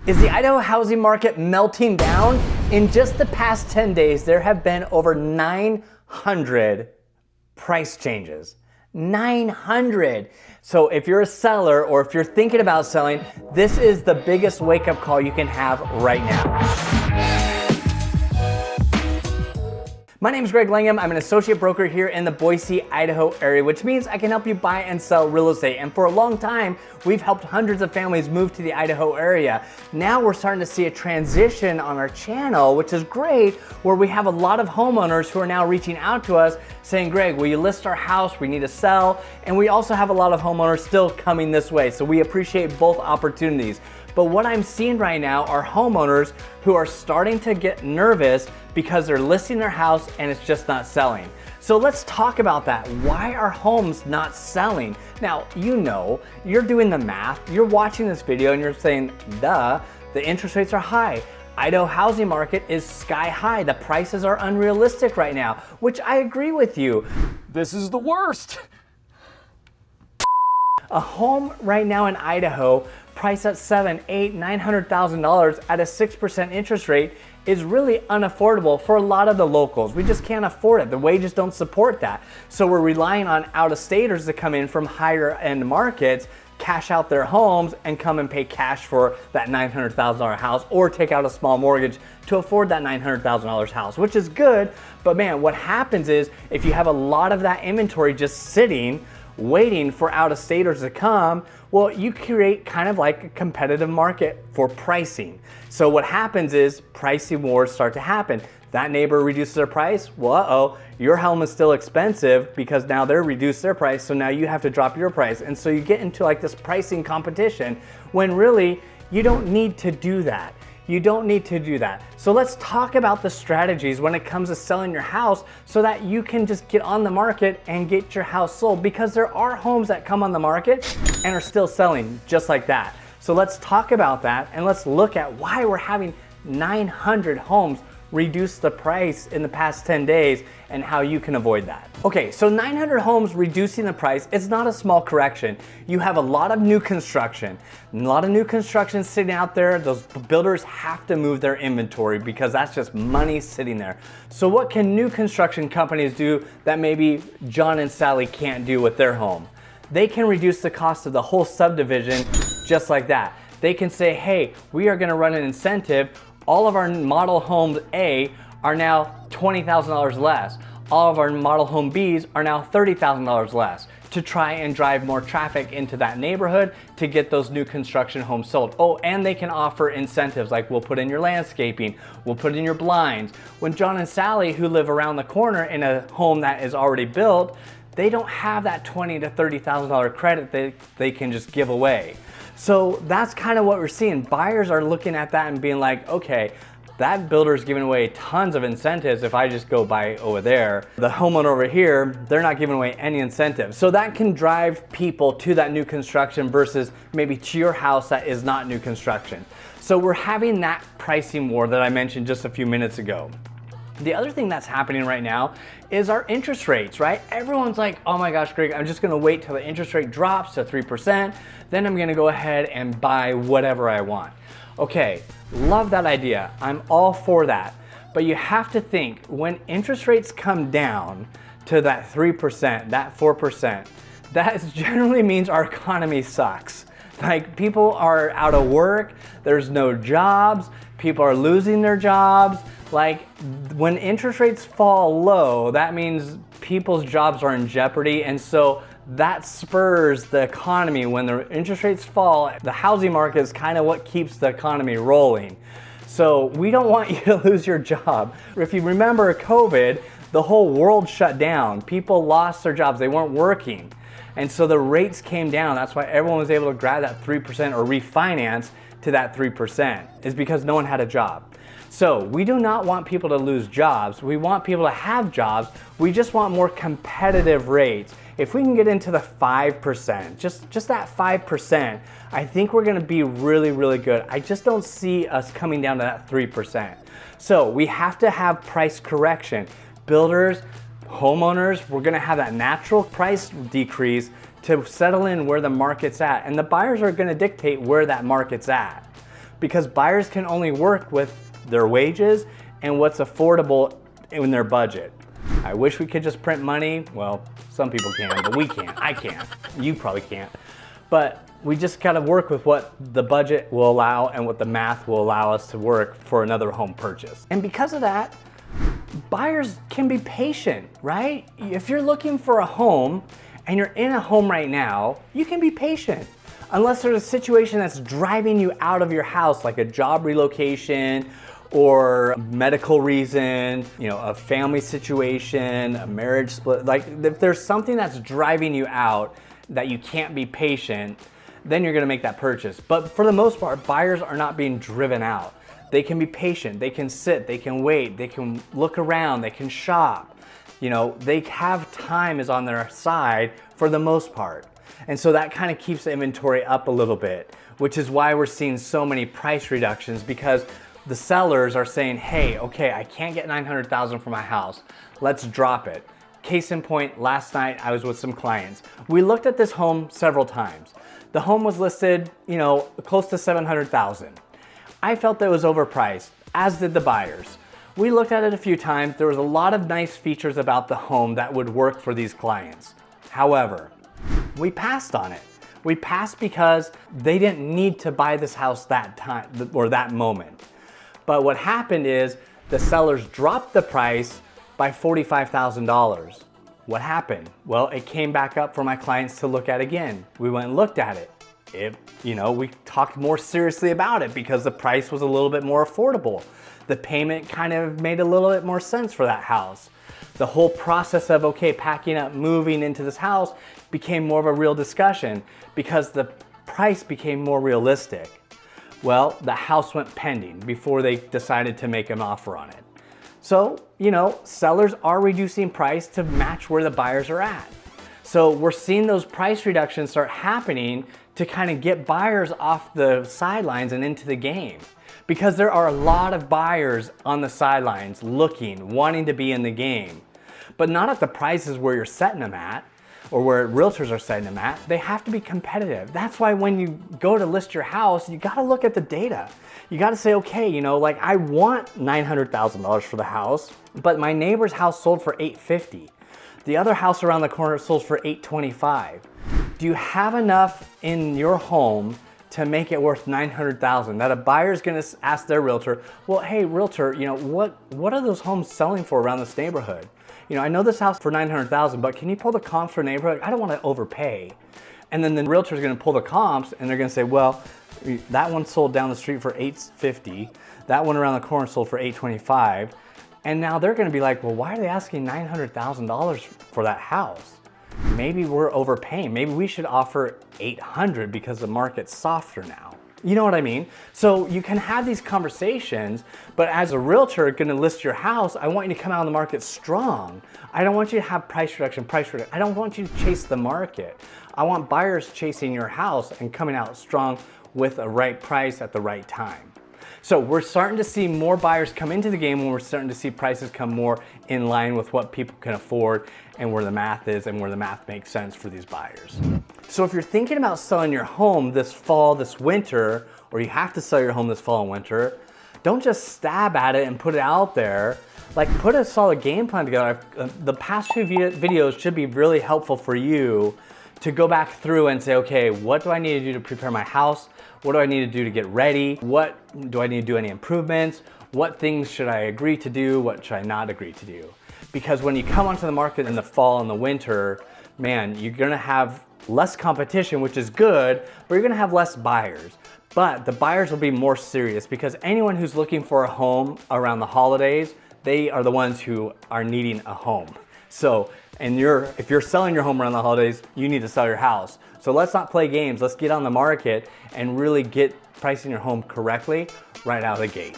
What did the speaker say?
Is the Idaho housing market melting down? In just the past 10 days, there have been over 900 price changes. 900. So if you're a seller or if you're thinking about selling, this is the biggest wake-up call you can have right now. My name is Greg Langham. I'm an associate broker here in the Boise, Idaho area, which means I can help you buy and sell real estate. And for a long time, we've helped hundreds of families move to the Idaho area. Now we're starting to see a transition on our channel, which is great, where we have a lot of homeowners who are now reaching out to us saying, Greg, will you list our house? We need to sell. And we also have a lot of homeowners still coming this way. So we appreciate both opportunities. But what I'm seeing right now are homeowners who are starting to get nervous because they're listing their house and it's just not selling. So let's talk about that. Why are homes not selling? Now, you know, you're doing the math, you're watching this video and you're saying, duh, the interest rates are high. Idaho housing market is sky high. The prices are unrealistic right now, which I agree with you. This is the worst. A home right now in Idaho priced at $700,000, $800,000, $900,000 at a 6% interest rate is really unaffordable for a lot of the locals. We just can't afford it. The wages don't support that. So we're relying on out-of-staters to come in from higher end markets, cash out their homes and come and pay cash for that $900,000 house or take out a small mortgage to afford that $900,000 house, which is good. But man, what happens is if you have a lot of that inventory just sitting, waiting for out-of-staters to come, well, you create kind of like a competitive market for pricing. So what happens is pricing wars start to happen. That neighbor reduces their price, well, uh-oh, your home is still expensive because now they're reduced their price, so now you have to drop your price. And so you get into like this pricing competition when really you don't need to do that. You don't need to do that. So let's talk about the strategies when it comes to selling your house so that you can just get on the market and get your house sold, because there are homes that come on the market and are still selling just like that. So let's talk about that and let's look at why we're having 900 homes reduce the price in the past 10 days and how you can avoid that. Okay, so 900 homes reducing the price, it's not a small correction. You have a lot of new construction. Sitting out there. Those builders have to move their inventory because that's just money sitting there. So what can new construction companies do that maybe John and Sally can't do with their home? They can reduce the cost of the whole subdivision just like that. They can say, hey, we are gonna run an incentive. All of our model homes A are now $20,000 less. All of our model home Bs are now $30,000 less to try and drive more traffic into that neighborhood to get those new construction homes sold. Oh, and they can offer incentives like we'll put in your landscaping, we'll put in your blinds. When John and Sally, who live around the corner in a home that is already built, they don't have that $20,000 to $30,000 credit they can just give away. So that's kind of what we're seeing. Buyers are looking at that and being like, okay, that builder's giving away tons of incentives if I just go buy over there. The homeowner over here, they're not giving away any incentives. So that can drive people to that new construction versus maybe to your house that is not new construction. So we're having that pricing war that I mentioned just a few minutes ago. The other thing that's happening right now is our interest rates, right? Everyone's like, oh my gosh, Greg, I'm just gonna wait till the interest rate drops to 3%, then I'm gonna go ahead and buy whatever I want. Okay, love that idea. I'm all for that. But you have to think, when interest rates come down to that 3%, that 4%, that generally means our economy sucks. Like, people are out of work, there's no jobs, people are losing their jobs. Like, when interest rates fall low, that means people's jobs are in jeopardy, and so that spurs the economy. When the interest rates fall, the housing market is kind of what keeps the economy rolling. So we don't want you to lose your job. If you remember COVID, the whole world shut down. People lost their jobs, they weren't working. And so the rates came down. That's why everyone was able to grab that 3% or refinance to that 3%, is because no one had a job. So we do not want people to lose jobs. We want people to have jobs. We just want more competitive rates. If we can get into the 5%, just that 5%, I think we're gonna be really, really good. I just don't see us coming down to that 3%. So we have to have price correction. Builders, homeowners, we're gonna have that natural price decrease to settle in where the market's at. And the buyers are gonna dictate where that market's at. because buyers can only work with their wages and what's affordable in their budget. I wish we could just print money. Well, some people can, but we can't. I can't. You probably can't. But we just gotta work with what the budget will allow and what the math will allow us to work for another home purchase. And because of that, buyers can be patient, right? If you're looking for a home and you're in a home right now, you can be patient. Unless there's a situation that's driving you out of your house, like a job relocation or medical reason, a family situation, a marriage split. Like if there's something that's driving you out that you can't be patient, then you're gonna make that purchase. But for the most part, buyers are not being driven out. They can be patient, they can sit, they can wait, they can look around, they can shop. They have time is on their side for the most part. And so that kind of keeps the inventory up a little bit, which is why we're seeing so many price reductions, because the sellers are saying, hey, okay, I can't get $900,000 for my house. Let's drop it. Case in point, last night I was with some clients. We looked at this home several times. The home was listed, close to $700,000. I felt that it was overpriced, as did the buyers. We looked at it a few times. There was a lot of nice features about the home that would work for these clients. However, we passed on it. We passed because they didn't need to buy this house that time or that moment. But what happened is the sellers dropped the price by $45,000. What happened? Well, it came back up for my clients to look at again. We went and looked at it. We talked more seriously about it because the price was a little bit more affordable. The payment kind of made a little bit more sense for that house. The whole process of, okay, packing up, moving into this house became more of a real discussion because the price became more realistic. Well, the house went pending before they decided to make an offer on it. So, sellers are reducing price to match where the buyers are at. So we're seeing those price reductions start happening to kind of get buyers off the sidelines and into the game. Because there are a lot of buyers on the sidelines looking, wanting to be in the game, but not at the prices where you're setting them at or where realtors are setting them at. They have to be competitive. That's why when you go to list your house, you gotta look at the data. You gotta say, okay, I want $900,000 for the house, but my neighbor's house sold for $850,000. The other house around the corner sold for $825,000. Do you have enough in your home to make it worth $900,000 that a buyer's gonna ask their realtor, well, hey, realtor, what are those homes selling for around this neighborhood? I know this house for $900,000, but can you pull the comps for a neighborhood? I don't want to overpay. And then the realtor's gonna pull the comps and they're gonna say, well, that one sold down the street for $850,000. That one around the corner sold for $825,000. And now they're gonna be like, well, why are they asking $900,000 for that house? Maybe we're overpaying. Maybe we should offer $800,000 because the market's softer now. You know what I mean? So you can have these conversations, but as a realtor gonna list your house, I want you to come out on the market strong. I don't want you to have price reduction. I don't want you to chase the market. I want buyers chasing your house and coming out strong with a right price at the right time. So we're starting to see more buyers come into the game when we're starting to see prices come more in line with what people can afford and where the math is and where the math makes sense for these buyers. So if you're thinking about selling your home this fall, this winter, or you have to sell your home this fall and winter, don't just stab at it and put it out there. Put a solid game plan together. The past few videos should be really helpful for you to go back through and say, okay, what do I need to do to prepare my house? What do I need to do to get ready? What do I need to do any improvements? What things should I agree to do? What should I not agree to do? Because when you come onto the market in the fall and the winter, man, you're gonna have less competition, which is good, but you're gonna have less buyers. But the buyers will be more serious because anyone who's looking for a home around the holidays, they are the ones who are needing a home. So, if you're selling your home around the holidays, you need to sell your house. So let's not play games. Let's get on the market and really get pricing your home correctly right out of the gate.